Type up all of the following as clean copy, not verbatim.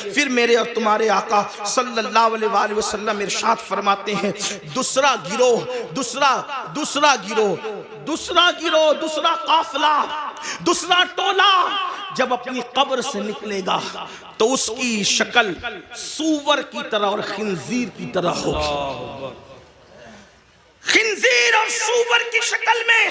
پھر میرے اور تمہارے آقا صلی اللہ علیہ وسلم ارشاد فرماتے ہیں دوسرا قافلہ، دوسرا ٹولہ جب اپنی قبر سے نکلے گا تو اس کی شکل سور کی طرح اور خنزیر کی طرح ہوگی. خنزیر اور سور کی شکل میں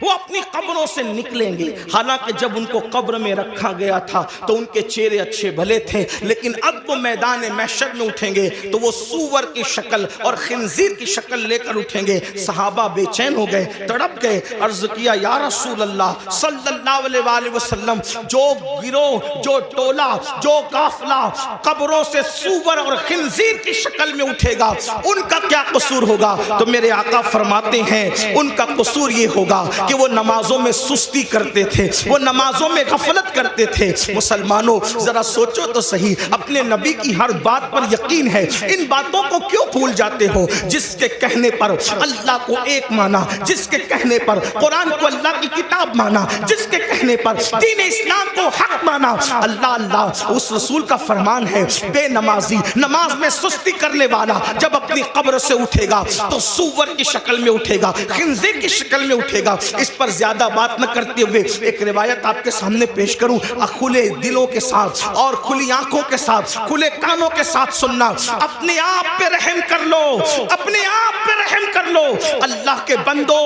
وہ اپنی قبروں سے نکلیں گے. حالانکہ جب ان کو قبر میں رکھا گیا تھا تو ان کے چہرے اچھے بھلے تھے، لیکن اب وہ میدان محشر میں اٹھیں گے تو وہ سور کی شکل اور خنزیر کی شکل لے کر اٹھیں گے. صحابہ بے چین ہو گئے، تڑپ گئے، عرض کیا یا رسول اللہ صلی اللہ علیہ وسلم، جو گروہ، جو ٹولہ، جو قافلہ قبروں سے سور اور خنزیر کی شکل میں اٹھے گا ان کا کیا قصور ہوگا؟ تو میرے آقا فرماتے ہیں ان کا قصور یہ ہوگا کہ وہ نمازوں میں سستی کرتے تھے، وہ نمازوں میں غفلت کرتے تھے. مسلمانوں ذرا سوچو تو صحیح، اپنے نبی کی ہر بات پر یقین ہے، ان باتوں کو کیوں بھول جاتے ہو؟ جس کے کہنے پر اللہ کو ایک مانا، جس کے کہنے پر قرآن کو اللہ کی کتاب مانا، جس کے کہنے پر دین اسلام کو حق مانا. اللہ اس رسول کا فرمان ہے بے نمازی، نماز میں سستی کرنے والا جب اپنی قبر سے اٹھے گا تو سور کی شکل میں اٹھے گا، خنزیر کی شکل میں اٹھے گا. اس پر زیادہ بات نہ کرتے ہوئے ایک روایت آپ کے سامنے پیش کروں. کھلے دلوں کے ساتھ اور کھلی آنکھوں کے ساتھ، کھلے کانوں کے ساتھ سننا. اپنے آپ پہ رحم کر لو، اپنے آپ پہ رحم کر لو. اللہ کے بندو،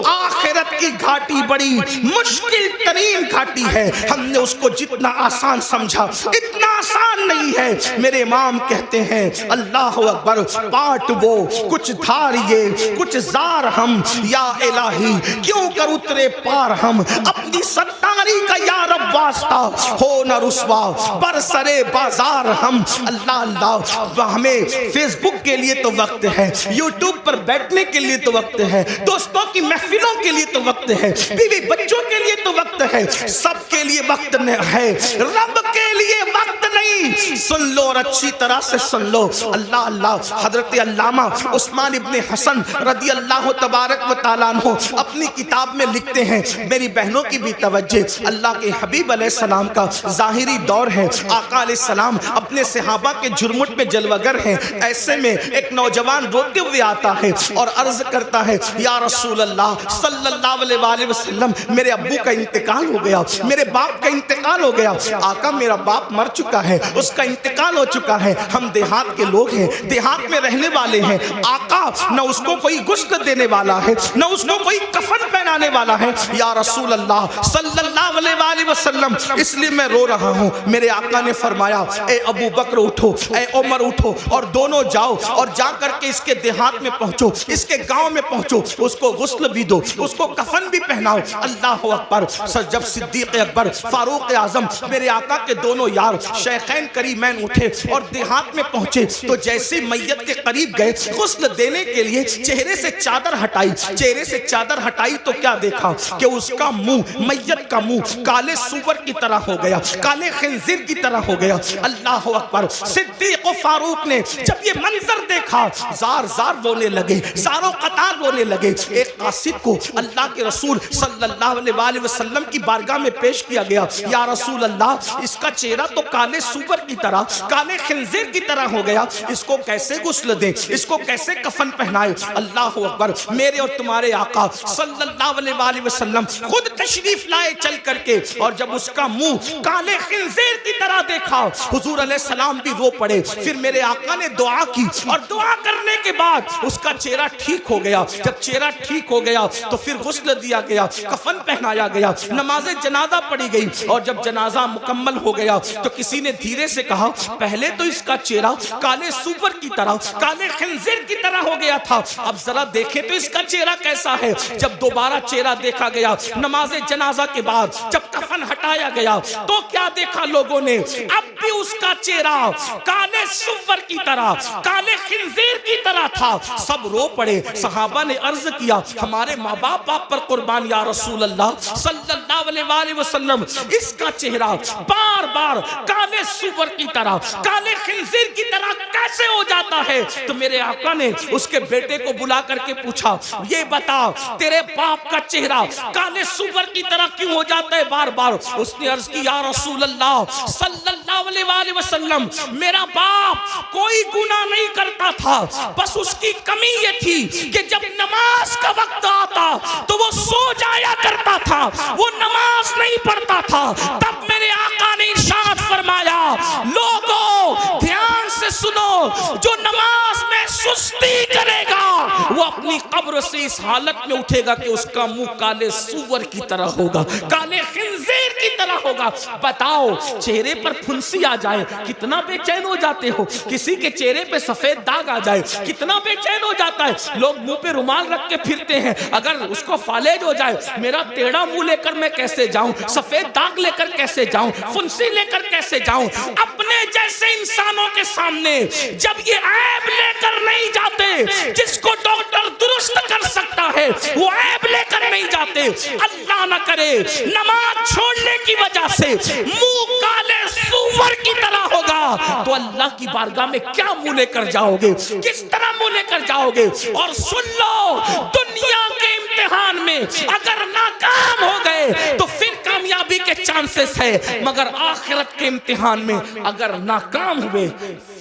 آخرت کی گھاٹی بڑی مشکل ترین گھاٹی ہے. ہم نے اس کو جتنا آسان سمجھا اتنا آسان نہیں ہے. میرے امام کہتے ہیں اللہ اکبر، پاٹ وہ کچھ دھاریے کچھ زار ہم، یا الہی کیوں کر اترے پار ہم. اپنی ستاری کا یا رب واسطہ ہو نہ رسوا برسرے بازار ہم. اللہ ہمیں فیس بک کے لیے تو وقت ہے، یوٹیوب پر بیٹھنے کے لیے تو وقت ہے، دوستوں کی محفلوں کے لیے تو وقت ہے، بیوی بچوں کے لیے تو وقت ہے، سب کے لیے وقت ہے، رب کے لیے وقت نہیں. سن لو اور اچھی طرح سے سن لو. اللہ حضرت علامہ عثمان ابن حسن رضی اللہ تبارک و تعالیٰ عنہ اپنی کتاب میں لکھتے ہیں، میری بہنوں کی بھی توجہ، اللہ کے حبیب علیہ السلام کا ظاہری دور ہے. آقا علیہ السلام اپنے صحابہ کے جھرمٹ میں جلوگر ہیں. ایسے میں ایک نوجوان روتے ہوئے آتا ہے اور عرض کرتا ہے یا رسول اللہ صلی اللہ علیہ وسلم، میرے ابو کا انتقال ہو گیا، میرے باپ کا انتقال ہو گیا. آقا میرا باپ مر چکا ہے، اس کا انتقال ہو چکا ہے، ہم دیہات کے لوگ ہیں، دیہات میں رہنے والے ہیں. آقا نہ اس کو کوئی غسل دینے والا ہے، نہ اس کو کوئی کفن پہنانے والا ہے. یا رسول اللہ صلی اللہ علیہ وسلم اس لیے میں رو رہا ہوں. میرے آقا نے فرمایا اے ابو بکر اٹھو، اے عمر اٹھو اور دونوں جاؤ اور جا کر کے اس کے دیہات میں پہنچو، اس کے گاؤں میں پہنچو، اس کو غسل بھی دو، اس کو کفن بھی پہناؤ. اللہ اکبر. جب صدیق اکبر، فاروق اعظم، میرے آقا کے دونوں یار شیخین کریمین اٹھے اور دیہات میں پہنچے تو جیسے میت کے قریب گئے غسل دینے کے لیے چہرے سے چادر ہٹائی. چہرے سے چادر ہٹائی تو کیا دیکھا کہ اس کا منہ، میت کا منہ کالے سور کی طرح ہو گیا، کالے خنزیر کی طرح ہو گیا. اللہ اکبر. صدیق و فاروق نے جب یہ منظر دیکھا زار زار رونے لگے، زاروں قطار رونے لگے. ایک قاصد کو اللہ کے رسول صلی اللہ علیہ وسلم کی بارگاہ میں پیش کیا گیا. یا رسول اللہ اس کا چہرہ تو کالے سور کی طرح، کالے خنزیر کی طرح ہو گیا، اس کو کیسے غسل دیں، اس کو کیسے کفن پہنائے. اللہ اکبر. میرے اور تمہارے آقا صلی اللہ علیہ وسلم خود تشریف لائے چل کر کے، اور جب اس کا منہ کالے خنزیر کی طرح دیکھا حضور علیہ السلام بھی رو پڑے. پھر میرے آقا نے دعا کی اور دعا کرنے کے بعد اس کا چہرہ ٹھیک ہو گیا. جب چہرہ ٹھیک ہو گیا تو پھر غسل دیا گیا، کفن پہنایا گیا، نماز جنازہ پڑھی گئی. اور جب جنازہ مکمل ہو گیا تو کسی نے دھیرے سے کہا پہلے تو اس کا چہرہ کالے سور کی طرح، کالے خنزیر کی طرح ہو گیا تھا، اب ذرا دیکھیں تو اس کا چہرہ کیسا ہے. جب دوبارہ چہرہ دیکھا گیا نماز جنازہ کے بعد، جب کفن ہٹایا گیا تو کیا دیکھا لوگوں نے؟ اب بھی اس کا چہرہ کالے سور کی طرح، کالے خنزیر کی طرح تھا. سب رو پڑے. صحابہ نے عرض کیا ہمارے ماں باپ آپ پر قربان یا رسول اللہ صلی اللہ علیہ وسلم، اس کا چہرہ بار بار کالے سور کی طرح، کالے خنزیر کی طرح کیسے ہو جاتا ہے؟ تو میرے آقا نے اس کے بیٹے کو بلا کر کے پوچھا یہ بتا تیرے باپ کا چہرہ کالے سور کی طرح کیوں ہو جاتا ہے بار بار؟ پر اس نے عرض کی یا رسول اللہ صلی اللہ علیہ وآلہ وسلم میرا باپ کوئی گناہ نہیں کرتا تھا، بس اس کی کمی یہ تھی کہ جب نماز کا وقت آتا تو وہ سو جایا کرتا تھا، وہ نماز نہیں پڑھتا تھا۔ تب میرے آقا نے ارشاد فرمایا لوگوں دھیان سے سنو، جو نماز میں سستی کرے گا وہ اپنی قبر سے اس حالت میں اٹھے گا کہ اس کا منہ کالے سور کی طرح ہوگا، کالے خنزیر کی طرح ہوگا۔ بتاؤ چہرے پر پھنسی آ جائے کتنا بے چین ہو جاتے ہو، کسی کے چہرے پہ سفید داغ آ جائے کتنا بے چین ہو جاتا ہے۔ لوگ منہ پہ رومال رکھ کے پھرتے ہیں، اگر اس کو فالج ہو جائے میرا ٹیڑھا منہ لے کر میں کیسے جاؤں، سفید داغ لے کر کیسے جاؤں، پھنسی لے کر کیسے جاؤں۔ اپنے جیسے انسانوں کے سامنے جب یہ عیب لے کر نہیں جاتے، جس کو ڈاکٹر درست کر سکتا ہے وہ عیب لے کر نہیں جاتے۔ اللہ نہ کرے نماز چھوڑنے کی وجہ سے منہ کالے سور کی طرح ہوگا تو اللہ کی بارگاہ میں کیا منہ لے کر جاؤ گے، کس طرح منہ لے کر جاؤ گے۔ اور سن لو دنیا کے امتحان میں اگر ناکام ہو گئے تو پھر کامیابی کے چانسز ہے، مگر آخرت کے امتحان میں اگر ناکام ہوئے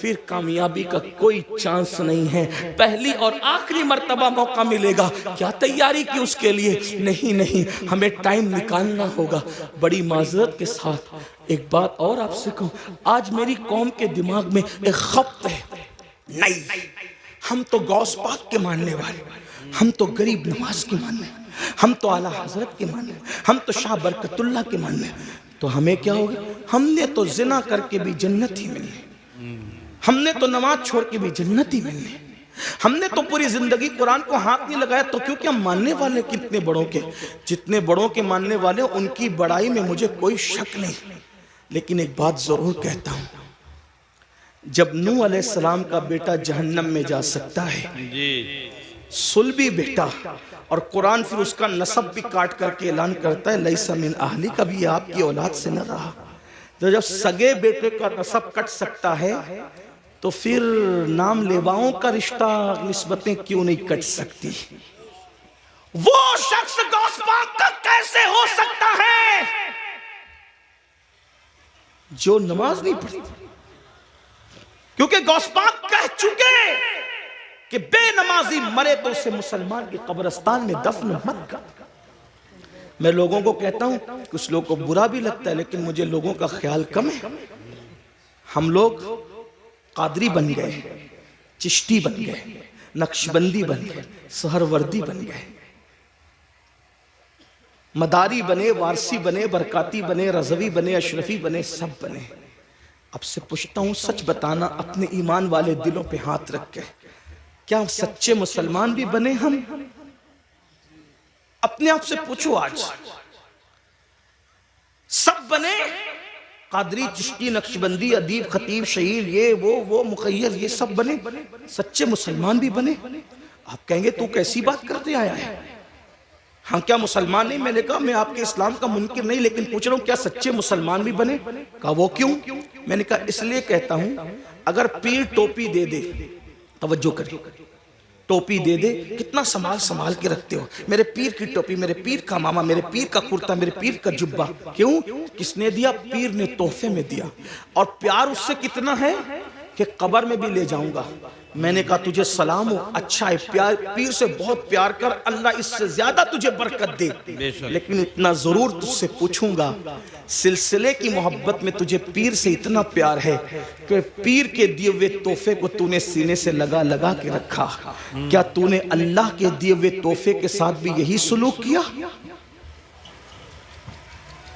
پھر کامیابی کا کوئی چانس نہیں ہے۔ پہلی اور آخری مرتبہ موقع ملے گا، کیا تیاری کی اس کے لیے؟ نہیں، ہمیں ٹائم نکالنا ہوگا۔ بڑی معذرت کے ساتھ ایک بات اور آپ سے کہوں، آج میری قوم کے دماغ میں ایک خبط ہے، نہیں ہم تو غوث پاک کے ماننے والے، ہم تو غریب نواز کے ماننے، ہم تو اعلیٰ حضرت کے ماننے، ہم تو شاہ برکت اللہ کے ماننے، تو ہمیں کیا ہوگا؟ ہم نے تو زنا کر کے بھی جنت ہی ملنی، ہم نے تو نماز چھوڑ کے بھی جنت ہی ملنی، ہم نے تو پوری زندگی قرآن کو ہاتھ نہیں لگایا، تو کیونکہ ہم ماننے والے کتنے بڑوں کے، جتنے بڑوں کے ماننے والے ان کی بڑائی میں مجھے کوئی شک نہیں۔ لیکن ایک بات ضرور کہتا ہوں، جب نوح علیہ السلام کا بیٹا جہنم میں جا سکتا ہے، صلبی بیٹا، اور قرآن پھر اس کا نسب بھی کاٹ کر کے اعلان کرتا ہے لیس من اہلی، کبھی آپ کی اولاد سے نہ رہا، تو جب سگے بیٹے کا نسب کٹ سکتا ہے تو پھر نام لیواؤں کا رشتہ نسبتیں کیوں نہیں کٹ سکتی؟ وہ شخص غوث پاک کا کیسے ہو سکتا ہے جو نماز نہیں پڑھتا؟ کیونکہ غوث پاک کہہ چکے کہ بے نمازی مرے تو اسے مسلمان کے قبرستان میں دفن مت کر۔ میں لوگوں کو کہتا ہوں، کچھ لوگوں کو برا بھی لگتا ہے لیکن مجھے لوگوں کا خیال کم ہے۔ ہم لوگ قادری بن گئے، چشتی بن گئے، نقشبندی بن گئے، سہروردی بن گئے، مداری بنے، وارسی بنے، برکاتی بنے، رضوی بنے، اشرفی بنے، سب بنے۔ اب سے پوچھتا ہوں، سچ بتانا اپنے ایمان والے دلوں پہ ہاتھ رکھ کے، کیا سچے مسلمان بھی بنے ہم؟ اپنے آپ سے پوچھو، آج سب بنے؟ قادری، چشتی، نقشبندی، ادیب، خطیب، شہید، یہ وہ مخیر، یہ سب بنے؟ سچے مسلمان بھی بنے؟ آپ کہیں گے تو کیسی بات کرتے آیا ہے، ہم کیا مسلمان نہیں؟ میں نے کہا میں آپ کے اسلام کا منکر نہیں، لیکن پوچھ رہا ہوں کیا سچے مسلمان بھی بنے؟ کہا وہ کیوں؟ میں نے کہا اس لیے کہتا ہوں، اگر پیر ٹوپی دے دے، توجہ کریں، ٹوپی دے دے، کتنا سنبھال کے رکھتے ہو، میرے پیر کی ٹوپی، میرے پیر کا ماما، میرے پیر کا کرتا، میرے پیر کا جبہ، کیوں؟ کس نے دیا؟ پیر نے تحفے میں دیا، اور پیار اس سے کتنا ہے کہ قبر میں بھی لے جاؤں گا۔ میں نے کہا تجھے سلام ہو، اچھا ہے، پیار پیر سے بہت پیار کر، اللہ اس سے زیادہ تجھے برکت دے، لیکن اتنا ضرور تجھ سے پوچھوں گا، سلسلے کی محبت میں تجھے پیر سے اتنا پیار ہے کہ پیر کے دیے ہوئے تحفے کو تو نے سینے سے لگا کے رکھا، کیا تو نے اللہ کے دیے ہوئے تحفے کے ساتھ بھی یہی سلوک کیا؟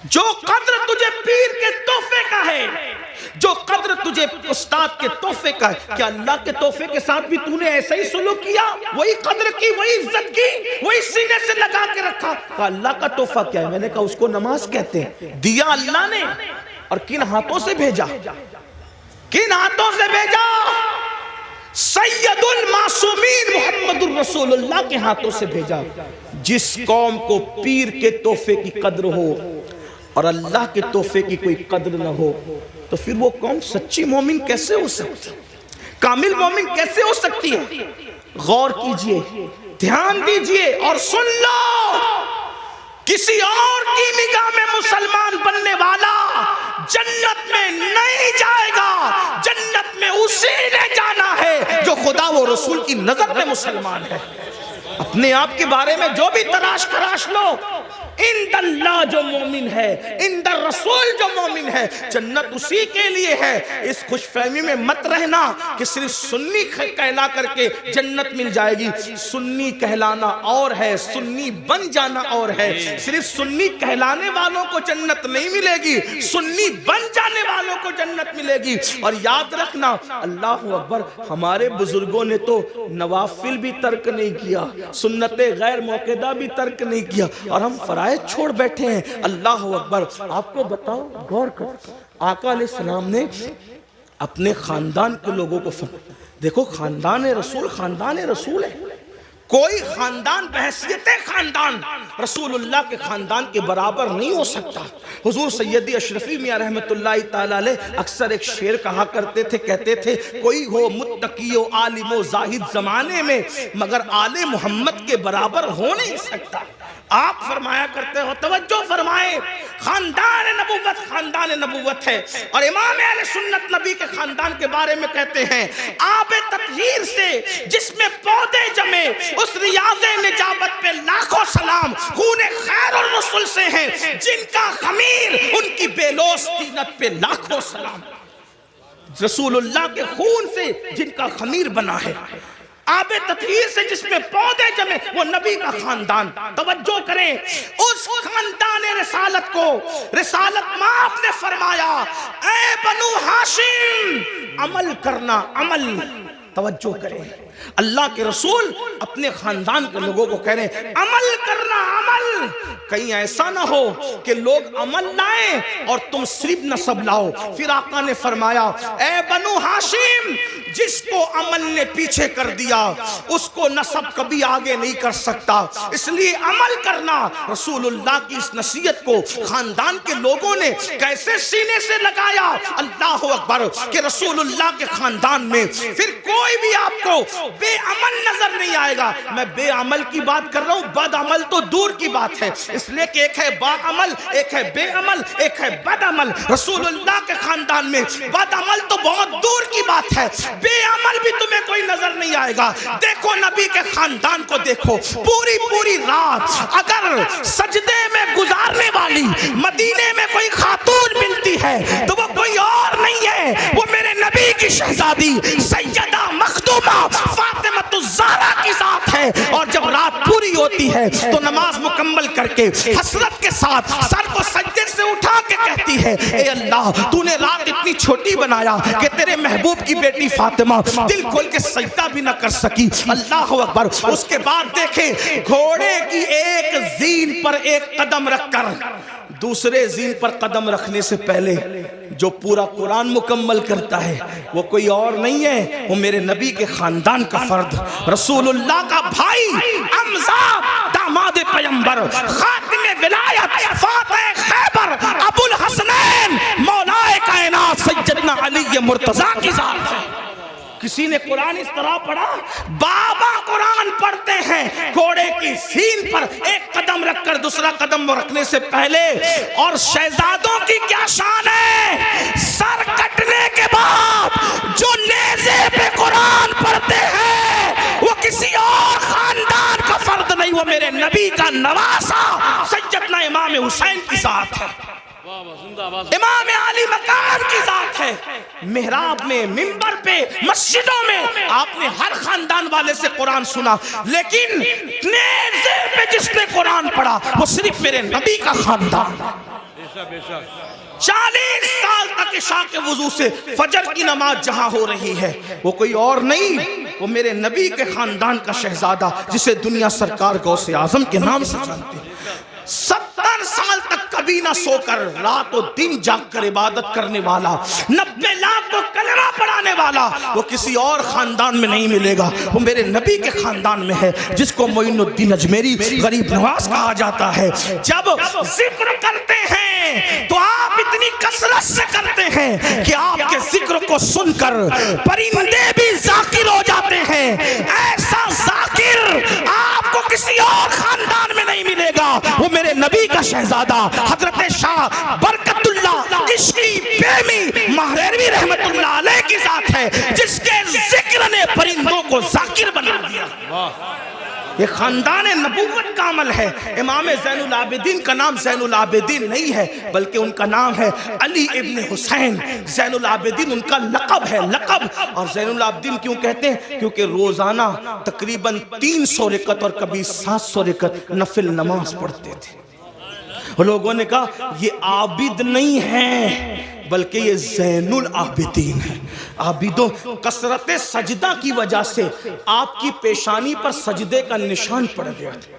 جو قدر تجھے پیر کے تحفے کا ہے، جو قدر تجھے استاد کے تحفے کا ہے، کیا اللہ کے تحفے کے ساتھ بھی تو نے ایسا ہی سلوک کیا؟ وہی قدر کی، وہی عزت کی، وہی سینے سے لگا کے رکھا؟ کہا اللہ کا تحفہ کیا ہے؟ میں نے کہا اس کو نماز کہتے ہیں، دیا اللہ نے، اور کن ہاتھوں سے بھیجا؟ کن ہاتھوں سے بھیجا؟ سید المعصومین محمد الرسول اللہ کے ہاتھوں سے بھیجا۔ جس قوم کو پیر کے تحفے کی قدر ہو اور اللہ کے تحفے کی کوئی قدر نہ ہو، تو پھر وہ قوم سچی مومن کیسے ہو سکتی، کامل مومن کیسے ہو سکتی ہے؟ غور کیجئے، دھیان دیجئے اور سن لو، کسی اور کی نگاہ میں مسلمان بننے والا جنت میں نہیں جائے گا، جنت میں اسی نے جانا ہے جو خدا و رسول کی نظر میں مسلمان ہے۔ اپنے آپ کے بارے میں جو بھی تلاش کراش لو، عند اللہ جو مومن ہے، عند الرسول جو مومن ہے، جنت اسی کے لیے ہے۔ اس خوش فہمی میں مت رہنا کہ صرف سنی کہلا کر کے جنت مل جائے گی۔ سنی کہلانا اور ہے، سنی بن جانا اور ہے۔ صرف سنی کہلانے والوں کو جنت نہیں ملے گی، سنی بن جانے والوں کو جنت ملے گی۔ اور یاد رکھنا، اللہ اکبر، ہمارے بزرگوں نے تو نوافل بھی ترک نہیں کیا، سنت غیر موقدہ بھی ترک نہیں کیا، اور ہم فرائض چھوڑ بیٹھے ہیں۔ اللہ اکبر۔ آپ کو بتاؤ، غور کر، آقا علیہ السلام نے اپنے خاندان کے لوگوں کو دیکھو، خاندان رسول ہے، کوئی خاندان بحیثیت خاندان رسول اللہ کے خاندان کے برابر نہیں ہو سکتا۔ حضور سیدی اشرفی میاں رحمت اللہ تعالی علیہ اکثر ایک شعر کہا کرتے تھے، کہتے تھے، کوئی ہو متقی و عالم و زاہد زمانے میں مگر آل محمد کے برابر ہو نہیں سکتا۔ آپ فرمایا کرتے ہو، توجہ فرمائے، خاندان نبوت ہے، اور امام اہل سنت نبی کے خاندان کے بارے میں کہتے ہیں، آب تطہیر سے جس میں پودے جمے، اس ریاض نجابت پہ لاکھوں سلام، خون خیر الرسل سے ہیں جن کا خمیر ان کی بیلوس طینت پہ لاکھوں سلام۔ رسول اللہ کے خون سے جن کا خمیر بنا ہے، آب تطہیر سے جس میں پودے جمے، وہ نبی کا خاندان۔ توجہ کریں، اس خاندان رسالت کو رسالت ماں نے فرمایا، اے بنو ہاشم عمل کرنا، عمل۔ توجہ کریں، اللہ کے رسول اپنے خاندان کے لوگوں کو کہہ رہے ہیں عمل کرنا، عمل۔ کہیں ایسا نہ ہو کہ لوگ عمل لائیں اور تم صرف نسب لاؤ۔ پھر آقا نے فرمایا، اے بنو ہاشم، جس کو عمل نے پیچھے کر دیا اس کو نسب کبھی آگے نہیں کر سکتا، اس لیے عمل کرنا۔ رسول اللہ کی اس نصیحت کو خاندان کے لوگوں نے کیسے سینے سے لگایا، اللہ اکبر، کہ رسول اللہ کے خاندان میں پھر کوئی بھی آپ کو بے عمل نظر نہیں آئے گا۔ میں بے عمل کی بات کر رہا ہوں، بد عمل تو دور کی بات ہے، اس لیے کہ ایک ہے با عمل، ایک ہے بے عمل، ایک ہے بد عمل۔ رسول اللہ کے خاندان میں بد عمل تو بہت دور کی بات ہے، بے عمل بھی تمہیں کوئی نظر نہیں آئے گا۔ دیکھو نبی کے خاندان کو دیکھو، پوری رات اگر سجدے میں گزارنے والی مدینے میں کوئی خاتون ملتی ہے تو وہ کوئی اور نہیں ہے، وہ میرے نبی کی شہزادی سیدہ مخدومہ فاطمہ الزہرا کی ذات ہے۔ اور جب رات پوری ہوتی ہے تو نماز مکمل کر کے حسرت کے ساتھ سر کو سجدے سے اٹھا کے کہتی ہے، اے اللہ، تو نے رات اتنی چھوٹی بنایا کہ تیرے محبوب کی بیٹی فاطمہ دل کھول کے سجدہ بھی نہ کر سکی۔ اللہ اکبر۔ اس کے بعد دیکھیں، گھوڑے کی ایک زین پر ایک قدم رکھ کر دوسرے زین پر قدم رکھنے سے پہلے جو پورا قرآن مکمل کرتا ہے وہ کوئی اور نہیں ہے، وہ میرے نبی کے خاندان کا فرد، رسول اللہ کا بھائی حمزہ، داماد پیغمبر، خاتم ولایت، فاتح خیبر، ابو الحسنین، مولا کائنات سیدنا علی مرتضیٰ کی ذات ہے۔ کسی نے قرآن اس طرح پڑھا، بابا قرآن پڑھتے ہیں گھوڑے کی زین پر ایک قدم رکھ کر دوسرا قدم رکھنے سے پہلے، اور شہزادوں کی کیا شان ہے، سر کٹنے کے بعد جو نیزے پہ قرآن پڑھتے ہیں وہ کسی اور خاندان کا فرد نہیں، وہ میرے نبی کا نواسا سیدنا امام حسین کی ذات ہے، امام علی مقام کی ذات ہے۔ محراب میں، منبر پہ، مسجدوں میں آپ نے ہر خاندان والے سے قرآن سنا، لیکن نیزے پہ جس نے قرآن پڑھا وہ صرف میرے نبی کا خاندان۔ 40 سال تک عشاء کے وضو سے فجر کی نماز جہاں ہو رہی ہے وہ کوئی اور نہیں، وہ میرے نبی کے خاندان کا شہزادہ جسے دنیا سرکار غوث اعظم کے نام سے جانتے ہیں۔ 70 سال تک کبھی نہ سو کر رات و دن جاگ کر عبادت کرنے والا، 90 لاکھ کو کلمہ پڑھانے والا، وہ کسی اور خاندان میں نہیں ملے گا، وہ میرے نبی کے خاندان میں ہے، جس کو معین الدین اجمیری غریب نواز کہا جاتا ہے۔ جب ذکر کرتے ہیں تو آپ اتنی کثرت سے کرتے ہیں کہ آپ کے ذکر کو سن کر پرندے بھی ذاکر ہو جاتے ہیں۔ ایسا ذاکر آپ کو کسی اور خاندان میں نہیں نہیں ملے گا وہ میرے نبی کا شہزادہ حضرت شاہ برکت اللہ عشقی بیمی مہریروی رحمت اللہ علیہ کی ذات ہے جس کے ذکر نے پرندوں کو ذاکر بنا دیا. یہ خاندان نبوت کا عمل ہے. امام زین العابدین کا نام زین العابدین نہیں ہے بلکہ ان کا نام ہے علی ابن حسین. زین العابدین ان کا لقب ہے, لقب. اور زین العابدین کیوں کہتے ہیں؟ کیونکہ روزانہ تقریباً 300 رکعت اور کبھی 700 رکعت نفل نماز پڑھتے تھے. لوگوں نے کہا یہ عابد نہیں ہے بلکہ یہ زین العابدین ہے. عابدوں کثرت سجدہ کی وجہ سے آپ کی پیشانی پر سجدے کا نشان پڑ گیا تھا.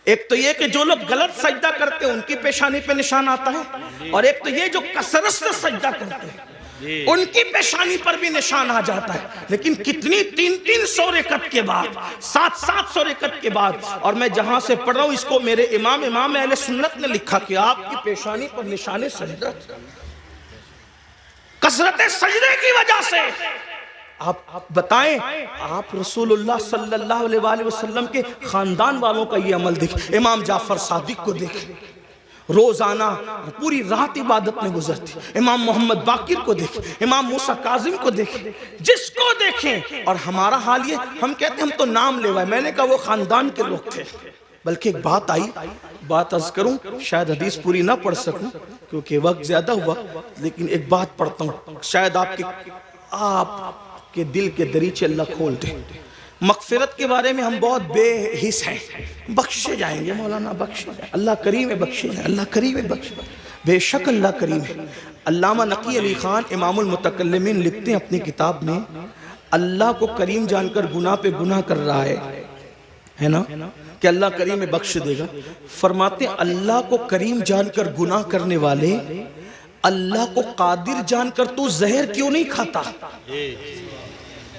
ایک تو یہ کہ جو لوگ غلط سجدہ کرتے ہیں ان کی پیشانی پہ نشان آتا ہے, اور ایک تو یہ جو کثرت سے سجدہ کرتے ہیں ان کی پیشانی پر بھی نشان آ جاتا ہے. لیکن کتنی 300 رکعت کے بعد 700 رکعت کے بعد, اور میں جہاں سے پڑھ رہا ہوں اس کو میرے امام اہل سنت نے لکھا کہ آپ کی پیشانی پر نشان سجدہ کثرت سجدے کی وجہ سے. آپ بتائیں, آپ رسول اللہ صلی اللہ علیہ وآلہ وسلم کے خاندان والوں کا یہ عمل دیکھ. امام جعفر صادق کو دیکھ, روزانہ پوری رات عبادت میں گزرتی. امام محمد باقر کو دیکھ, امام موسیٰ کاظم کو دیکھ, جس کو دیکھیں. اور ہمارا حال یہ, ہم کہتے ہیں ہم تو نام لے ہوئے. میں نے کہا وہ خاندان کے لوگ تھے. بلکہ ایک بات آئی, بات عرض کروں, شاید حدیث پوری نہ پڑھ سکوں کیونکہ وقت زیادہ ہوا, لیکن ایک بات پڑھتا ہوں, شاید آپ کے دل کے دریچے اللہ کھول دے. مغفرت کے بارے میں ہم بہت بے حس ہیں, بخشے جائیں گے مولانا, بخشے جائیں, اللہ کریم ہے, بخشے جائیں, اللہ کریم ہے, بخشے جائیں. بے شک اللہ کریم ہے. علامہ نقی علی خان امام المتکلمین لکھتے ہیں اپنی کتاب میں, اللہ کو کریم جان کر گناہ پہ گناہ کر رہا ہے نا, کہ اللہ کریم میں بخش دے گا. فرماتے ہیں اللہ کو کریم جان کر گناہ کرنے والے اللہ کو قادر جان کر تو زہر کیوں نہیں کھاتا؟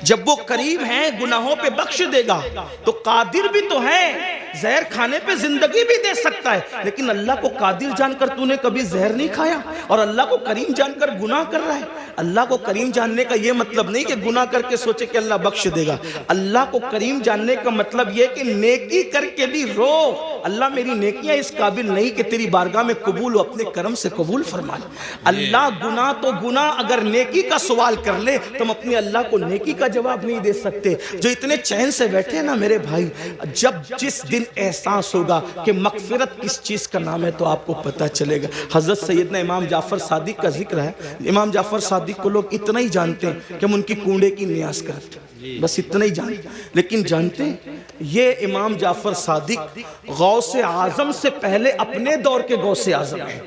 جب وہ کریم ہیں گناہوں پہ بخش دے گا تو قادر بھی تو ہے, زہر کھانے پہ زندگی بھی دے سکتا ہے. لیکن اللہ کو قادر جان کر تو نے کبھی زہر نہیں کھایا اور اللہ کو کریم جان کر گناہ کر رہا ہے. اللہ کو کریم جاننے کا یہ مطلب نہیں کہ گناہ کر کے سوچے کہ اللہ بخش دے گا. اللہ کو کریم جاننے کا مطلب یہ کہ نیکی کر کے بھی رو, اللہ میری نیکیاں اس قابل نہیں کہ تیری بارگاہ میں قبول ہو, اپنے کرم سے قبول فرما. اللہ گناہ تو گناہ, اگر نیکی کا سوال کر لے تم اپنے اللہ کو نیکی کا جواب نہیں دے سکتے. جو اتنے چین سے بیٹھے ہیں نا میرے بھائی, جس دن احساس ہوگا کہ مغفرت کس چیز کا نام ہے تو آپ کو پتہ چلے گا. حضرت سیدنا امام جعفر صادق کا ذکر ہے. امام جعفر صادق کو لوگ اتنا ہی جانتے ہیں کہ ہم ان کی کونڈے کی نیاز کرتے ہیں, بس اتنا ہی جانتے ہیں. لیکن جانتے ہیں یہ امام جعفر صادق غوث اعظم سے پہلے اپنے دور کے غوث اعظم ہیں.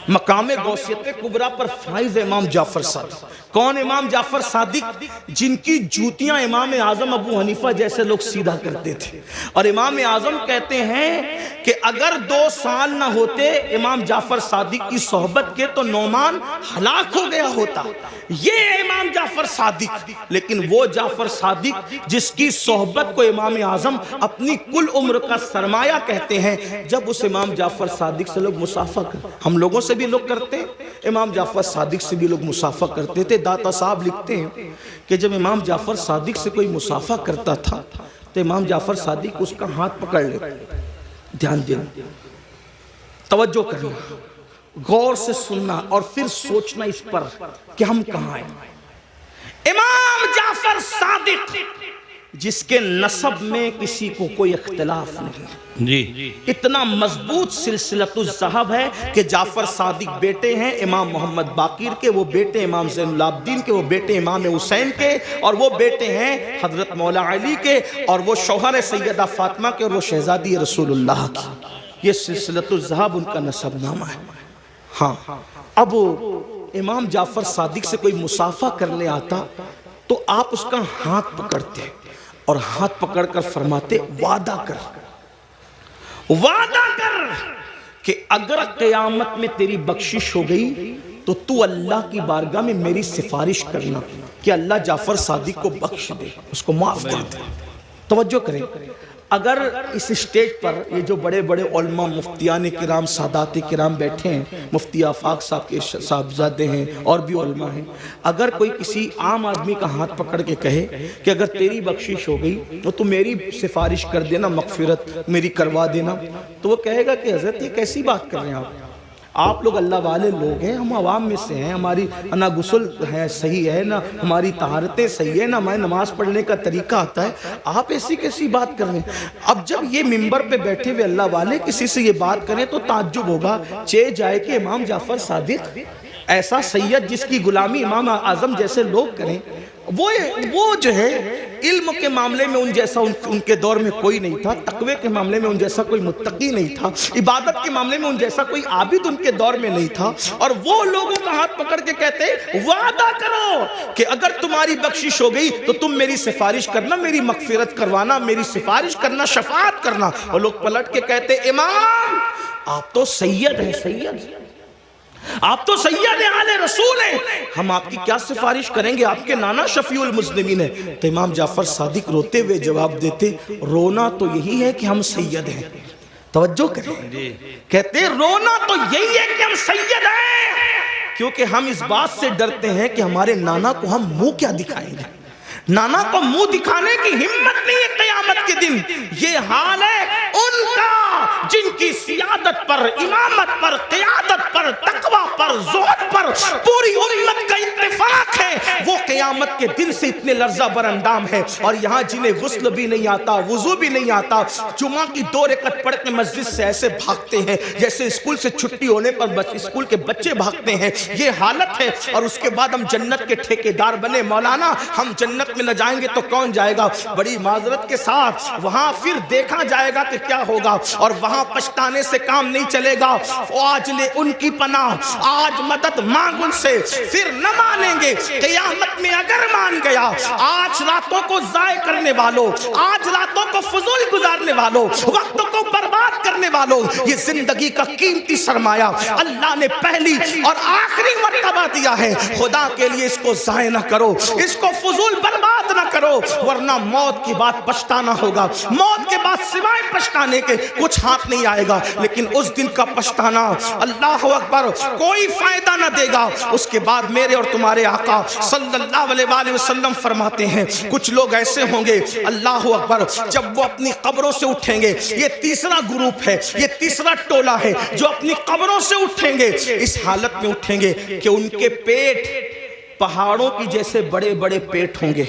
مقام غوثیت کبریٰ پر فائز امام جعفر صادق. کون امام جعفر صادق؟ جن کی جوتیاں امام اعظم ابو حنیفہ جیسے لوگ سیدھا کرتے تھے. اور امام اعظم کہتے ہیں کہ اگر 2 سال نہ ہوتے امام جعفر صادق کی صحبت کے تو نعمان ہلاک ہو گیا ہوتا. یہ امام جعفر صادق. لیکن وہ جعفر صادق جس کی صحبت کو امام اعظم اپنی کل عمر کا سرمایہ کہتے ہیں, جب اس امام جعفر صادق سے لوگ مصافحہ کرتے, ہم لوگوں سے بھی لوگ کرتے ہیں, امام جعفر صادق سے بھی لوگ مصافحہ کرتے تھے. داتا صاحب لکھتے ہیں کہ جب امام جعفر صادق سے کوئی مصافحہ کرتا تھا تو امام جعفر صادق اس کا ہاتھ پکڑ لیتے. دھیان دینا, توجہ کرنا, غور سے سننا اور پھر سوچنا اس پر کہ ہم کہاں ہیں. امام جعفر صادق جس کے نسب میں کسی کو کوئی اختلاف نہیں, جی اتنا مضبوط سلسلۃ الذہب ہے کہ جعفر صادق بیٹے ہیں امام محمد باقر کے, وہ بیٹے امام زین العابدین کے, وہ بیٹے امام حسین کے, اور وہ بیٹے ہیں حضرت مولا علی کے, اور وہ شوہر سیدہ فاطمہ کے, اور وہ شہزادی رسول اللہ کی. یہ سلسلۃ الذہب ان کا نسب نامہ ہے. ہاں, اب امام جعفر صادق سے کوئی مصافحہ کرنے آتا تو آپ اس کا ہاتھ پکڑتے اور ہاتھ پکڑ کر فرماتے وعدہ کر کہ اگر قیامت میں تیری بخشش ہو گئی تو تو اللہ کی بارگاہ میں میری سفارش کرنا کہ اللہ جعفر صادق کو بخش دے, اس کو معاف کر دے. توجہ کریں, اگر اس اسٹیج پر یہ جو بڑے بڑے علماء مفتیان کرام سادات کرام بیٹھے ہیں، مفتی آفاق صاحب کے صاحبزادے ہیں اور بھی علماء ہیں، اگر کوئی کسی عام آدمی کا ہاتھ پکڑ کے کہے کہ اگر تیری بخشش ہو گئی تو میری سفارش کر دینا، مغفرت میری کروا دینا، تو وہ کہے گا کہ حضرت یہ کیسی بات کر رہے ہیں آپ لوگ اللہ والے لوگ ہیں، ہم عوام میں سے ہیں، ہماری نہ غسل ہے صحیح ہے، نہ ہماری طہارتیں صحیح ہے، نہ ہمارے نماز پڑھنے کا طریقہ آتا ہے، آپ ایسی کیسی بات کر رہے ہیں؟ اب جب یہ ممبر پہ بیٹھے ہوئے اللہ والے کسی سے یہ بات کریں تو تعجب ہوگا، چہ جائے کہ امام جعفر صادق ایسا سید جس کی غلامی امام اعظم جیسے لوگ کریں، وہ جو ہے علم کے معاملے میں ان جیسا ان کے دور میں کوئی نہیں تھا، تقوی کے معاملے میں ان جیسا کوئی متقی نہیں تھا، عبادت کے معاملے میں ان جیسا کوئی عابد ان کے دور میں نہیں تھا، اور وہ لوگوں کا ہاتھ پکڑ کے کہتے وعدہ کرو کہ اگر تمہاری بخشش ہو گئی تو تم میری سفارش کرنا، میری مغفرت کروانا، میری سفارش کرنا، شفاعت کرنا۔ اور لوگ پلٹ کے کہتے امام آپ تو سید ہیں، سید آپ تو سید آل رسول ہیں، ہم آپ کی کیا سفارش کریں گے، آپ کے نانا شفیع المذنبین ہیں۔ تو امام جعفر صادق روتے ہوئے جواب دیتے رونا تو یہی ہے کہ ہم سید ہیں۔ توجہ کریں، کہتے رونا تو یہی ہے کہ ہم سید ہیں، کیونکہ ہم اس بات سے ڈرتے ہیں کہ ہمارے نانا کو ہم منہ کیا دکھائیں گے، نانا کو منہ دکھانے کی ہمت نہیں ہے قیامت کے دن۔ یہ حال ہے ان کا جن کی سیادت پر، امامت پر، قیادت پر، تقوی پر، زہد پر پوری امت کا اتفاق ہے، وہ قیامت کے دن سے اتنے لرزہ بر اندام ہے۔ اور یہاں جنہیں غسل بھی نہیں آتا، وضو بھی نہیں آتا، جمعہ کی 2 رکعت پڑھ کے مسجد سے ایسے بھاگتے ہیں جیسے اسکول سے چھٹی ہونے پر اسکول کے بچے بھاگتے ہیں، یہ حالت ہے۔ اور اس کے بعد ہم جنت کے ٹھیکیدار بنے، مولانا ہم جنت میں نہ جائیں گے تو کون جائے گا؟ بڑی معذرت کے ساتھ وہاں پھر دیکھا جائے گا کہ کیا ہوگا، اور وہاں پچھتانے سے کام نہیں چلے گا۔ آج لے ان کی پناہ، آج مدد مانگ ان سے، پھر نہ مانیں گے قیامت میں اگر مان گیا۔ آج راتوں کو ضائع کرنے والوں، آج راتوں کو فضول گزارنے والوں، وقت کو برباد کرنے والوں، یہ زندگی کا قیمتی سرمایہ اللہ نے پہلی اور آخری مرتبہ دیا ہے، خدا کے لیے اس کو ضائع نہ کرو، اس کو فضول برباد نہ کرو، ورنہ موت کی بات پچھتانا ہوگا۔ موت کے بعد سوائے پچھتانے کے کچھ ہاتھ نہیں آئے گا، لیکن اس دن کا پچھتانا اللہ اکبر کوئی فائدہ نہ دے گا۔ اس کے بعد میرے اور تمہارے آقا صلی اللہ علیہ وآلہ وسلم فرماتے ہیں کچھ لوگ ایسے ہوں گے اللہ اکبر جب وہ اپنی قبروں سے اٹھیں گے، یہ تیسرا گروپ ہے، یہ تیسرا ٹولہ ہے جو اپنی قبروں سے اٹھیں گے، اس حالت میں اٹھیں گے کہ ان کے پیٹ پہاڑوں کی جیسے بڑے بڑے پیٹ ہوں گے،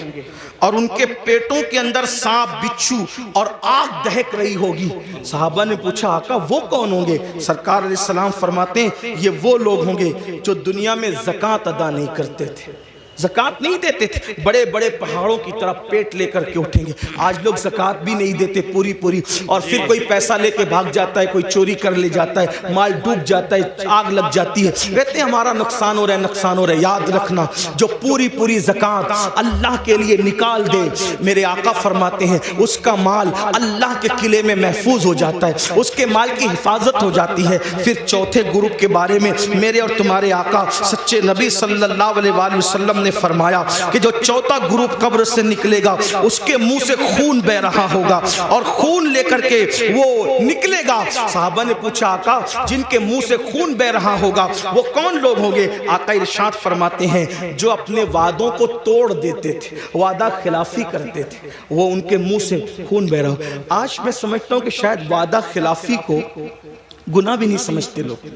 اور ان کے پیٹوں کے اندر سانپ، بچھو اور آگ دہک رہی ہوگی۔ صحابہ نے پوچھا آقا وہ کون ہوں گے؟ سرکار علیہ السلام فرماتے ہیں یہ وہ لوگ ہوں گے جو دنیا میں زکوٰۃ ادا نہیں کرتے تھے، زکوٰۃ نہیں دیتے تھے، بڑے بڑے پہاڑوں کی طرح پیٹ لے کر کے اٹھیں گے۔ آج لوگ زکوٰۃ بھی نہیں دیتے پوری، اور پھر کوئی پیسہ لے کے بھاگ جاتا ہے، کوئی چوری کر لے جاتا ہے، مال ڈوب جاتا ہے، آگ لگ جاتی ہے، کہتے ہیں ہمارا نقصان ہو رہا ہے، نقصان ہو رہا ہے۔ یاد رکھنا جو پوری زکوٰۃ اللہ کے لیے نکال دے، میرے آقا فرماتے ہیں اس کا مال اللہ کے قلعے میں محفوظ ہو جاتا ہے، اس کے مال کی حفاظت ہو جاتی ہے۔ پھر چوتھے گروپ کے بارے میں میرے اور تمہارے آقا سچے نبی صلی اللہ علیہ وآلہ وسلم نے فرمایا کہ جو چوتھا گروپ قبر سے نکلے گا اس کے منہ سے خون بہ رہا ہوگا، اور خون لے کر کے وہ نکلے گا۔ صحابہ نے پوچھا آقا جن کے منہ سے خون بہ رہا ہوگا وہ کون لوگ ہوں گے؟ آقا ارشاد فرماتے ہیں جو اپنے وعدوں کو توڑ دیتے تھے، وعدہ خلافی کرتے تھے، وہ ان کے منہ سے خون بہ رہا ہو۔ آج میں سمجھتا ہوں کہ شاید وعدہ خلافی کو گناہ بھی نہیں سمجھتے لوگ۔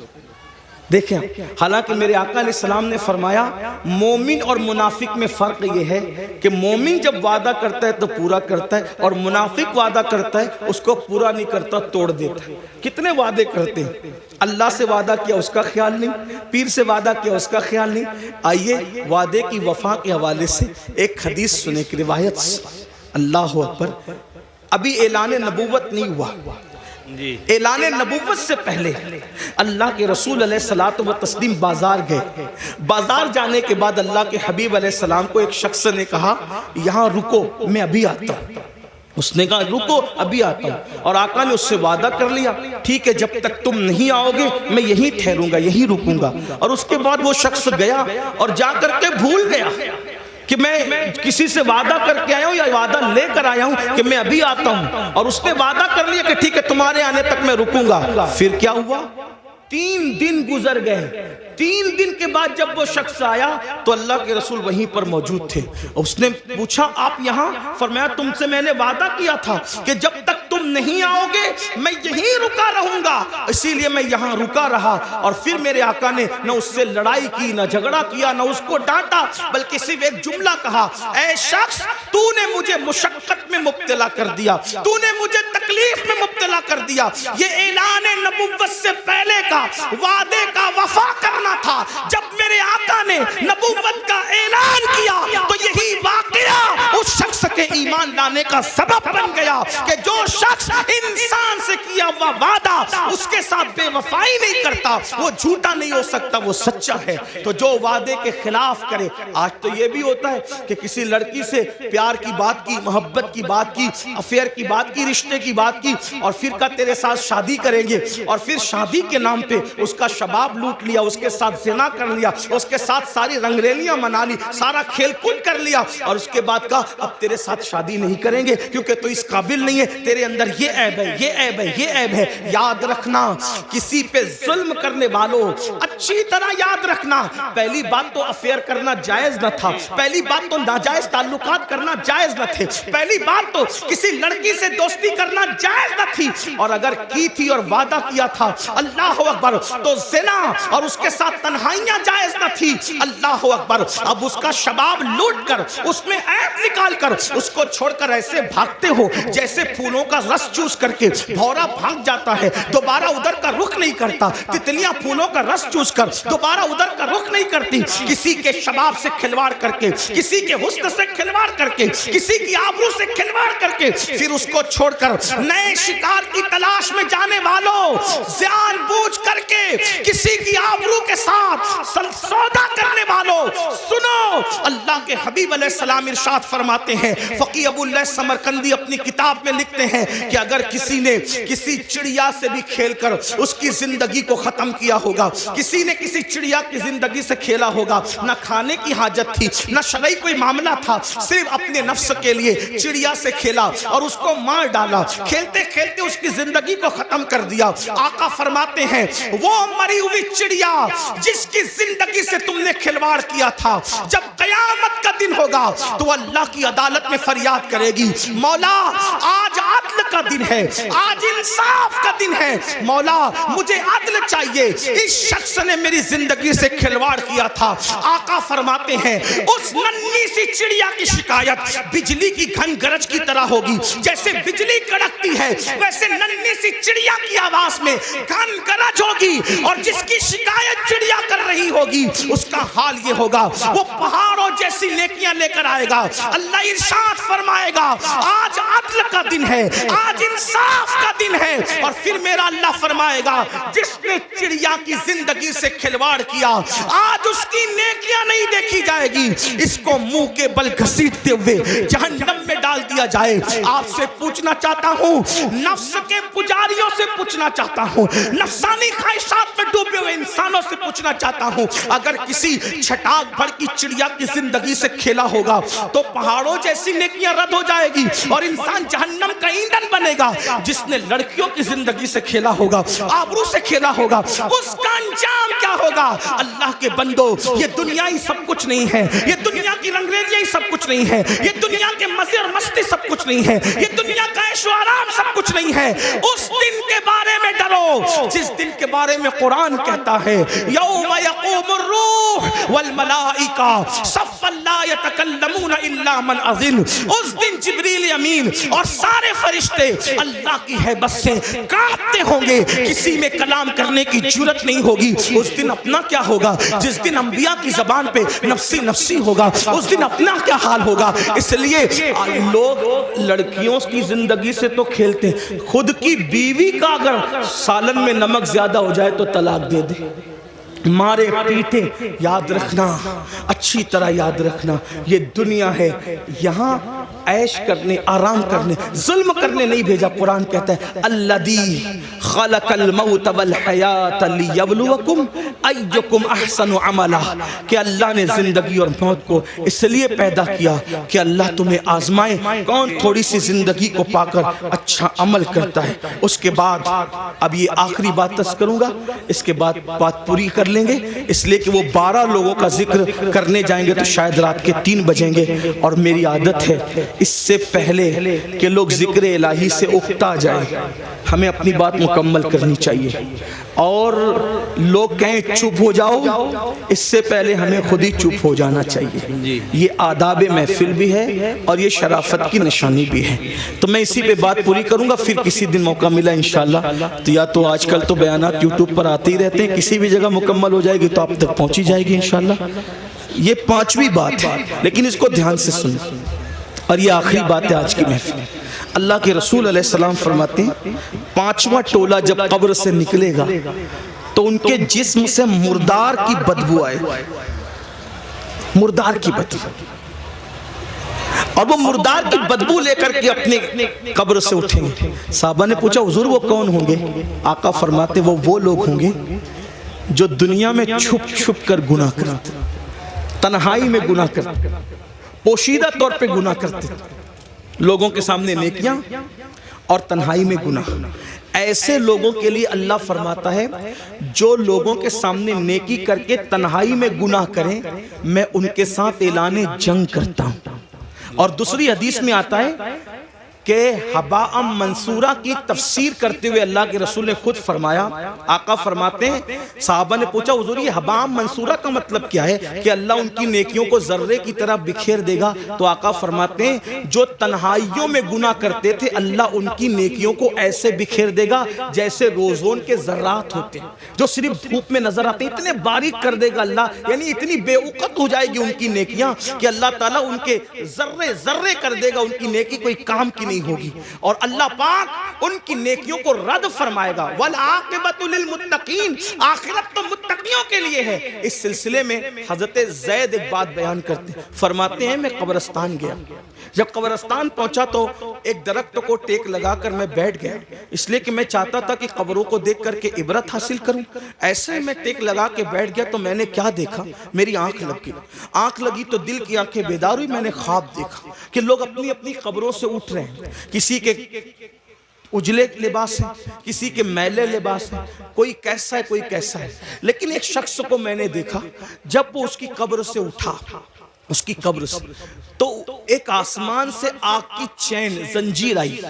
دیکھیں حالانکہ میرے آقا علیہ السلام نے فرمایا مومن اور منافق میں فرق یہ ہے کہ مومن جب وعدہ کرتا ہے تو پورا کرتا ہے، اور منافق وعدہ کرتا ہے اس کو پورا نہیں کرتا، توڑ دیتا ہے۔ کتنے وعدے کرتے ہیں، اللہ سے وعدہ کیا اس کا خیال نہیں، پیر سے وعدہ کیا اس کا خیال نہیں۔ آئیے وعدے کی وفا کے حوالے سے ایک حدیث سنے کی روایت سے۔ اللہ اکبر، ابھی اعلان نبوت نہیں ہوا، اعلان نبوت سے پہلے اللہ کے رسول علیہ الصلوۃ والتسلیم بازار گئے۔ بازار جانے کے بعد اللہ کے حبیب علیہ السلام کو ایک شخص نے کہا یہاں رکو میں ابھی آتا ہوں۔ اس نے کہا رکو ابھی آتا ہوں، اور آقا نے اس سے وعدہ کر لیا ٹھیک ہے جب تک تم نہیں آؤ گے میں یہیں ٹھہروں گا، یہیں رکوں گا۔ اور اس کے بعد وہ شخص گیا اور جا کر کے بھول گیا کہ میں کسی سے وعدہ کر کے آیا ہوں یا وعدہ لے کر آیا ہوں کہ میں ابھی آتا ہوں، اور اس نے وعدہ کر لیا کہ ٹھیک ہے تمہارے آنے تک میں رکوں گا. پھر کیا ہوا؟ 3 دن گزر گئے. 3 دن کے بعد جب وہ شخص آیا تو اللہ کے رسول وہیں پر موجود تھے. اس نے پوچھا آپ یہاں؟ فرمایا تم سے میں نے وعدہ کیا تھا کہ جب تک تم نہیں آؤ گے میں یہیں رکا رہوں گا، اسی لیے میں یہاں رکا رہا. اور پھر میرے آقا نے نہ اس سے لڑائی کی، نہ جھگڑا کیا، نہ اس کو ڈانٹا، بلکہ صرف ایک جملہ کہا، اے شخص تو نے مجھے مشقت میں مبتلا کر دیا، تو نے مجھے تکلیف میں مبتلا کر دیا. یہ اعلان نبوت سے پہلے کا وعدے کا وفا کرنا تھا. جب میرے آقا نے نبوت کا اعلان کیا تو یہی واقعہ اس شخص کے ایمان لانے کا سبب بن گیا کہ جو شخص انسان سے کیا ہوا وعدہ اس کے ساتھ بے وفائی نہیں کرتا وہ جھوٹا نہیں ہو سکتا، وہ سچا ہے. تو جو وعدے کے خلاف کرے. آج تو یہ بھی ہوتا ہے کہ کسی لڑکی سے پیار کی بات کی، محبت کی بات کی، افیئر کی بات کی، رشتے کی بات کی، اور پھر کا تیرے ساتھ شادی کریں گے، اور پھر شادی کے نام پہ اس کا شباب لوٹ لیا، اس کے ساتھ زنا کر لیا، اس کے ساتھ ساری رنگریلیاں منا لی، سارا کھیل کود کر لیا، اور اس کے بعد کہا اب تیرے ساتھ شادی نہیں کریں گے کیونکہ تو اس قابل نہیں ہے، تیرے اندر یہ عیب ہے، یہ عیب ہے، یہ عیب ہے. یاد رکھنا کسی پہ ظلم کرنے والوں اچھی طرح یاد رکھنا، پہلی بات تو افیئر کرنا جائز نہ تھا، پہلی بات تو ناجائز تعلقات کرنا جائز نہ تھے، پہلی بات تو کسی لڑکی سے دوستی کرنا جائز نہ تھی، اور اگر کی تھی اور وعدہ کیا تھا اللہ اکبر تو زنا اور اس کے ساتھ تنہائیاں جائز نہ تھی. اللہ اکبر. اب اس کا شباب لوٹ کر اس میں عیب نکال کر اس کو چھوڑ کر ایسے بھاگتے ہو جیسے پھولوں کا رس چوس کر کے بھورا بھاگ جاتا ہے، دوبارہ ادھر کا رخ نہیں کرتا. تتلیاں پھولوں کا رس چوس کر دوبارہ ادھر کا رخ نہیں کرتی. کسی کے شباب سے کھلواڑ کر کے، کسی کے حسن سے کھلواڑ کر کے، کسی کی آبرو سے کھلواڑ کر کے پھر اس کو چھوڑ کر نئے شکار کی تلاش میں جانے والوں، جان بوجھ کر کے کسی کی آبرو کے ساتھ سودا کرنے والوں، سنو اللہ کے حبیب علیہ السلام ارشاد فرماتے ہیں، فقیہ ابو اللہ سمرقندی اپنی کتاب میں لکھتے ہیں کہ اگر کسی نے کسی چڑیا سے بھی کھیل کر اس کی زندگی کو ختم کیا ہوگا، کسی نے کسی چڑیا کی زندگی سے کھیلا ہوگا، نہ کھانے کی حاجت تھی، نہ شرعی کوئی معاملہ تھا، صرف اپنے نفس کے لیے چڑیا سے کھیلا اور اس کو مار ڈالا، کھیلتے کھیلتے اس کی زندگی کو ختم کر دیا. آقا فرماتے ہیں وہ مری ہوئی چڑیا جس کی زندگی سے تم نے کھلواڑ کیا تھا، جب قیامت کا دن ہوگا تو اللہ کی عدالت میں فریاد کرے گی، مولا آج عدل کا دن ہے، آج انصاف کا دن ہے، مولا مجھے عدل چاہیے، اس شخص نے میری زندگی سے کھلواڑ کیا تھا. آقا فرماتے ہیں اس ننھی سی چڑیا کی شکایت بجلی کی گھن گرج کی طرح ہوگی، جیسے بجلی کڑکتی ہے ویسے ننھی سی چڑیا کی آواز میں گھن گرج ہوگی، اور جس کی شکایت چڑیا کر رہی ہوگی اس کا حال یہ ہوگا وہ پہاڑوں جیسی نیکیاں لے کر آئے گا. اللہ ارشاد فرمائے گا آج عدل کا دن ہے، آج انصاف کا دن ہے. اور پھر میرا اللہ فرمائے گا جس نے چڑیا کی زندگی سے کھلواڑ کیا آج اس کی نیکیاں نہیں دیکھی جائے گی، اس کو منہ کے بل گھسیٹتے ہوئے جہنم میں ڈال دیا جائے. آپ سے پوچھنا چاہتا ہوں، نفس کے پجاریوں سے پوچھنا چاہتا ہوں، نفسانی خواہشات میں ڈوبے ہوئے انسانوں سے پوچھنا چاہتا ہوں، اگر کسی چھٹاک بھر کی چڑیا کی زندگی سے کھیلا ہوگا تو پہاڑوں جیسی نیکیاں رد ہو جائے گی اور انسان جہنم کا ایندھن بنے گا. جس نے لڑکیوں کی زندگی سے کھیلا ہوگا، آبرو سے کھیلا ہوگا، اس کا انجام کیا ہوگا؟ اللہ کے بندو یہ دنیا ہی سب کچھ نہیں ہے، یہ دنیا کی رنگریلیاں ہی سب کچھ نہیں ہے، یہ دنیا کے مزے اور مستی سب کچھ نہیں ہے، یہ دنیا کا عیش و آرام سب کچھ نہیں ہے. اس دن کے بارے میں ڈرو جس دن کے بارے میں قرآن کہتا ہے یوم یقوم الروح والملائکہ صفا لا یتکلمون الا من اذن. اس دن جبریل امین اور سارے فرشتے اللہ کی ہیبت سے کانپتے ہوں گے، کسی میں کلام کرنے کی جرات نہیں ہوگی. اس دن اپنا کیا ہوگا؟ جس دن انبیاء کی زبان پہ نفسی نفسی ہوگا اس دن اپنا کیا حال ہوگا؟ اس لیے لوگ لڑکیوں کی زندگی سے تو کھیلتے ہیں، خود کی بیوی کا اگر سالن میں نمک زیادہ ہو جائے تو طلاق دے دے. مارے پیٹے، یاد رکھنا، اچھی طرح یاد رکھنا، یہ دنیا ہے، یہاں عیش کرنے، آرام کرنے، ظلم کرنے نہیں بھیجا۔ قرآن کہتا ہے الذی خلق الموت والحیات لیبلوکم ایکم احسن عملا، کہ اللہ نے زندگی اور موت کو اس لیے پیدا کیا کہ اللہ تمہیں آزمائے کون تھوڑی سی زندگی کو پا کر اچھا عمل کرتا ہے۔ اس کے بعد اب یہ آخری بات تذکر کروں گا، اس کے بعد بات پوری کر لیں گے، اس لیے کہ وہ 12 لوگوں کا ذکر کرنے جائیں گے تو شاید رات کے 3 بجیں گے، اور میری عادت ہے اس سے پہلے کہ لوگ ذکر الہی سے اکتا جائے ہمیں اپنی بات مکمل کرنی چاہیے، اور لوگ کہیں چپ ہو جاؤ، اس سے پہلے ہمیں خود ہی چپ ہو جانا چاہیے۔ یہ آداب محفل بھی ہے اور یہ شرافت کی نشانی بھی ہے۔ تو میں اسی پہ بات پوری کروں گا، پھر کسی دن موقع ملا انشاءاللہ تو یا تو آج کل تو بیانات یوٹیوب پر آتے ہی رہتے ہیں، کسی بھی جگہ مکمل ہو جائے گی تو آپ تک پہنچی جائے گی انشاءاللہ۔ یہ 5ویں بات ہے، لیکن اس کو دھیان سے سنیں، اور یہ آخری بات ہے آج کی محفل۔ اللہ کے رسول علیہ السلام فرماتے ہیں 5واں ٹولہ جب قبر سے نکلے گا تو ان کے جسم سے مردار کی بدبو آئے، مردار کی بدبو، اور وہ مردار کی بدبو لے کر کے اپنے قبر سے اٹھیں گے۔ صحابہ نے پوچھا حضور وہ کون ہوں گے؟ آقا فرماتے وہ لوگ ہوں گے جو دنیا میں چھپ چھپ کر گناہ کرتے، تنہائی میں گناہ کرتے، پوشیدہ طور پہ گناہ کرتے، لوگوں کے سامنے نیکیاں اور تنہائی میں گناہ۔ ایسے لوگوں کے لیے اللہ فرماتا ہے جو لوگوں کے سامنے نیکی کر کے تنہائی میں گناہ کریں میں ان کے ساتھ اعلان جنگ کرتا ہوں۔ اور دوسری حدیث میں آتا ہے کہ حباء منصورہ کی تفسیر کرتے ہوئے اللہ کے رسول نے خود فرمایا، آقا فرماتے ہیں صحابہ نے پوچھا حضور یہ حباء منصورہ کا مطلب کیا ہے کہ اللہ ان کی نیکیوں کو ذرے کی طرح بکھیر دے گا؟ تو آقا فرماتے ہیں جو تنہائیوں میں گناہ کرتے تھے اللہ ان کی نیکیوں کو ایسے بکھیر دے گا جیسے روزون کے ذرات ہوتے ہیں جو صرف دھوپ میں نظر آتے ہیں، اتنے باریک کر دے گا اللہ، یعنی اتنی بے وقت ہو جائے گی ان کی نیکیاں کہ اللہ تعالیٰ ان کے ذرے ذرے کر دے گا، ان کی نیکی کوئی کام کی نہیں ہوگی، اور اللہ پاک ان کی نیکیوں کو رد فرمائے گا۔ والعاقبۃ للمتقین، آخرت تو متقیوں کے لیے ہے۔ اس سلسلے میں حضرت زید ایک بات بیان کرتے ہیں، فرماتے ہیں میں قبرستان گیا، جب قبرستان پہنچا تو ایک درخت کو ٹیک لگا کر میں بیٹھ گیا، اس لیے کہ میں چاہتا تھا کہ قبروں کو دیکھ کر کے عبرت حاصل کروں۔ ایسے میں ٹیک لگا کے بیٹھ گیا تو میں نے کیا دیکھا، میری آنکھ لگ گئی، آنکھ لگی تو دل کی آنکھیں بیدار ہوئی، میں نے خواب دیکھا کہ لوگ اپنی اپنی قبروں سے اٹھ رہے ہیں، کسی کے اجلے لباس ہیں، کسی کے میلے لباس ہیں، کوئی کیسا ہے کوئی کیسا ہے، لیکن ایک شخص کو میں نے دیکھا جب وہ اس کی قبر سے اٹھا، اس کی قبر سے تو ایک آسمان سے آگ کی چین زنجیر آئی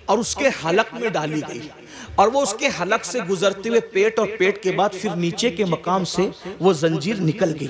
اور اس کے حلق میں ڈالی گئی، اور وہ اس کے حلق سے گزرتے ہوئے پیٹ اور پیٹ کے بعد پھر نیچے کے مقام سے وہ زنجیر نکل گئی،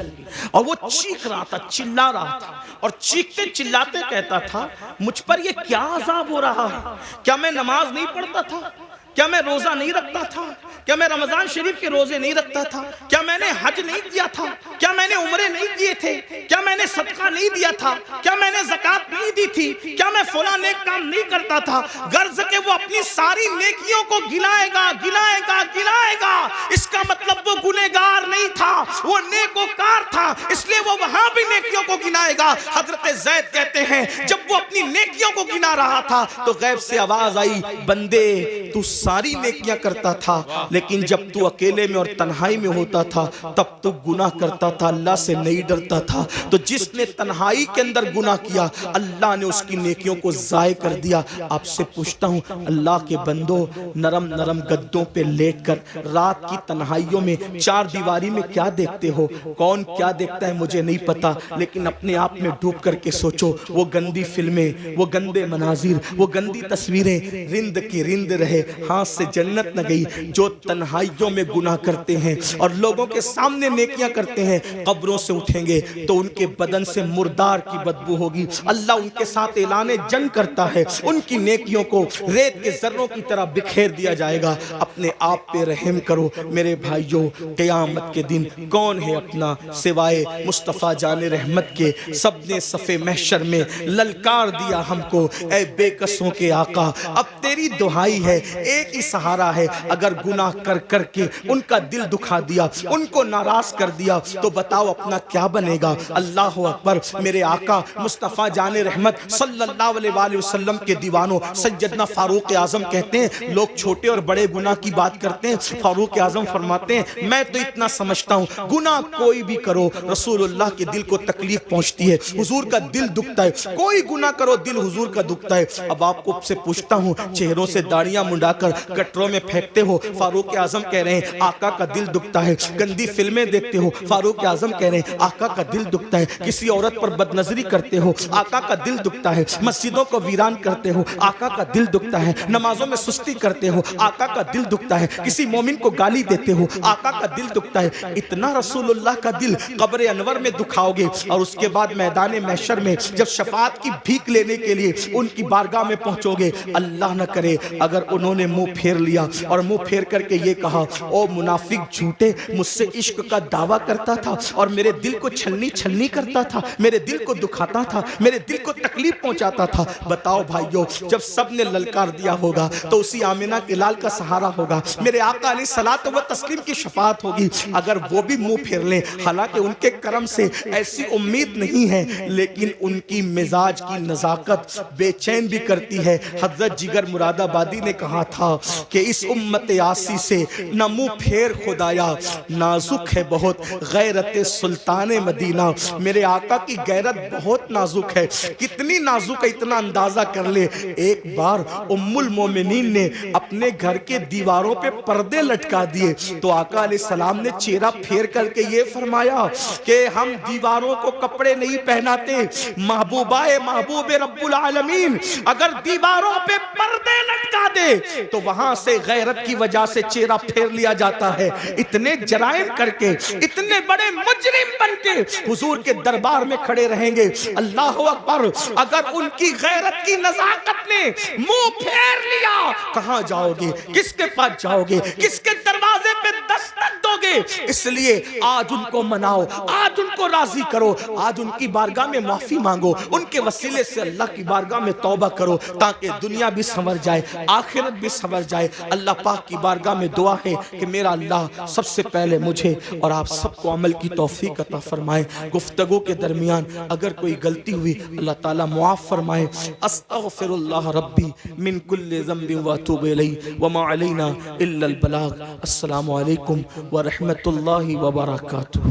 اور وہ چیخ رہا تھا، چلا رہا تھا، اور چیختے چلاتے کہتا تھا مجھ پر یہ کیا عذاب ہو رہا ہے؟ کیا میں نماز نہیں پڑھتا تھا؟ کیا میں روزہ نہیں رکھتا تھا؟ کیا میں رمضان شریف کے روزے نہیں رکھتا تھا؟ کیا میں نے حج نہیں کیا تھا؟ کیا میں نے عمرے نہیں کیے تھے؟ کیا میں نے صدقہ نہیں دیا تھا؟ کیا میں نے زکوٰۃ نہیں دی تھی؟ کیا میں فلاں نیک کام نہیں کرتا تھا؟ غرض کہ وہ اپنی ساری نیکیوں کو گنائے گا گنائے گا گنائے گا، اس کا مطلب وہ گنہگار نہیں تھا، وہ نیکوکار تھا، اس لیے وہ وہاں بھی نیکیوں کو گنائے گا۔ حضرت زید کہتے ہیں جب وہ اپنی نیکیوں کو گنا رہا تھا تو غیب سے آواز آئی بندے تو ساری نیکیاں کرتا تھا، لیکن جب تو اکیلے میں اور تنہائی میں ہوتا تھا تب تو گناہ کرتا تھا، اللہ سے نہیں ڈرتا تھا، تو جس نے تنہائی کے اندر گناہ کیا اللہ نے اس کی نیکیوں کو ضائع کر دیا۔ آپ سے پوچھتا ہوں اللہ کے بندو، نرم نرم گدوں پہ لیٹ کر رات کی تنہائیوں میں چار دیواری میں کیا دیکھتے ہو؟ کون کیا دیکھتا ہے مجھے نہیں پتا، لیکن اپنے آپ میں ڈوب کر کے سوچو، وہ گندی فلمیں، وہ گندے مناظر، وہ گندی تصویریں رند کی رند رہے، ہاتھ سے جنت نہ گئی۔ جو تنہائیوں میں گناہ کرتے ہیں اور لوگوں کے سامنے نیکیاں کرتے ہیں قبروں سے اٹھیں گے تو ان کے بدن سے مردار کی بدبو ہوگی، اللہ ان کے ساتھ اعلان جنگ کرتا ہے، ان کی نیکیوں کو ریت کے ذروں کی طرح بکھیر دیا جائے گا۔ اپنے آپ پہ رحم کرو میرے بھائیوں، قیامت کے دن کون ہے اپنا سوائے مصطفیٰ جان رحمت کے؟ سب نے صف محشر میں للکار دیا ہم کو، اے بے کسوں کے آقا اب تیری دعائی ہے، ایک ہی سہارا ہے، اگر گناہ کر کر کے ان کا دل دکھا دیا، ان کو ناراض کر دیا تو بتاؤ اپنا کیا بنے گا۔ اللہ اکبر۔ میرے آقا مصطفیٰ جان رحمت صلی اللہ علیہ وآلہ وسلم کے دیوانوں سیدنا فاروق اعظم کہتے ہیں، لوگ چھوٹے اور بڑے گناہ کی بات کرتے ہیں، فاروق اعظم فرماتے ہیں میں تو اتنا سمجھتا ہوں گناہ کوئی بھی کرو رسول اللہ کے دل کو تکلیف پہنچتی ہے، حضور کا دل دکھتا ہے، کوئی گناہ کرو دل حضور کا دکھتا ہے۔ اب آپ کو سے پوچھتا ہوں، چہروں سے داڑیاں منڈا کر گٹروں میں پھینکتے ہو، فاروق اعظم کہہ رہے ہیں آقا کا دل دکھتا ہے، گندی فلمیں دیکھتے ہو، فاروق اعظم کہہ رہے ہیں آقا کا دل دکھتا ہے، کسی عورت پر بد نظری کرتے ہو، آقا کا دل دکھتا ہے، مسجدوں کو ویران کرتے ہو، آقا کا دل دکھتا ہے، نمازوں میں سستی کرتے ہو، آقا کا دل دکھتا ہے، کسی مومن کو گالی دیتے ہو، آقا کا دل دکھتا ہے۔ اتنا رسول اللہ کا دل قبر انور میں دکھاؤ گے اور اس کے بعد میدان محشر میں جب شفاعت کی بھیک لینے کے لیے ان کی بارگاہ میں پہنچو گے، اللہ نہ کرے اگر انہوں نے منہ پھیر لیا اور منہ پھیر کر کے یہ کہا او منافق جھوٹے، مجھ سے عشق کا دعویٰ کرتا تھا اور میرے دل کو چھلنی چھلنی کرتا تھا، میرے دل کو دکھاتا تھا، میرے دل کو تکلیف پہنچاتا تھا۔ بتاؤ بھائیو، جب سب نے للکار دیا ہوگا تو اسی آمنہ کے لال کا سہارا ہوگا، میرے آقا علیہ الصلوۃ والتسلیم کی شفاعت ہوگی۔ اگر وہ بھی منہ پھیر لیں، حالانکہ ان کے کرم سے ایسی امید نہیں ہے، لیکن ان کی مزاج کی نزاکت بے چین بھی کرتی ہے۔ حضرت جگر مراد آبادی نے کہا تھا کہ اس امت آسی سے نہ منہ پھیر خدایا، نازک ہے بہت غیرت سلطان مدینہ۔ میرے آقا کی غیرت بہت نازک ہے، کتنی نازک ہے اتنا اندازہ کر لے۔ ایک بار ام المومنین نے اپنے گھر کے دیواروں پہ پردے لٹکا دیے تو آقا علیہ السلام نے چہرہ پھیر کر کے یہ فرمایا کہ ہم دیواروں کو کپڑے نہیں پہناتے، محبوبہ محبوب رب العالمین اگر دیواروں پہ پردے لٹکا دے تو وہاں سے غیرت کی وجہ سے چہرہ پھیر لیا جاتا ہے۔ اتنے جرائم کر کے، اتنے بڑے مجرم بن کے حضور کے دربار میں کھڑے رہیں گے، اللہ اکبر۔ اگر ان کی غیرت کی نزاکت نے منہ پھیر لیا، کہاں جاؤ گے؟ کس کے پاس جاؤ گے؟ کس کے دروازے پہ دستک دو گے؟ اس لیے آج ان کو مناؤ، آج ان کو راضی کرو، آج ان کی بارگاہ میں معافی مانگو، ان کے وسیلے سے اللہ کی بارگاہ میں توبہ کرو تاکہ دنیا بھی سنور جائے، آخرت بھی سنور جائے۔ اللہ پاک کی بارگاہ میں دعا ہے کہ میرا اللہ سب سے پہلے مجھے اور آپ سب کو عمل کی توفیق عطا فرمائے۔ گفتگو کے درمیان اگر کوئی غلطی ہوئی اللہ تعالیٰ معاف فرمائے۔ استغفر اللہ ربی من کل ذنب واتوب الیہ وما علینا الا البلاغ۔ السلام علیکم ورحمۃ اللہ وبرکاتہ۔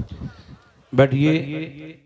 بیٹھیے۔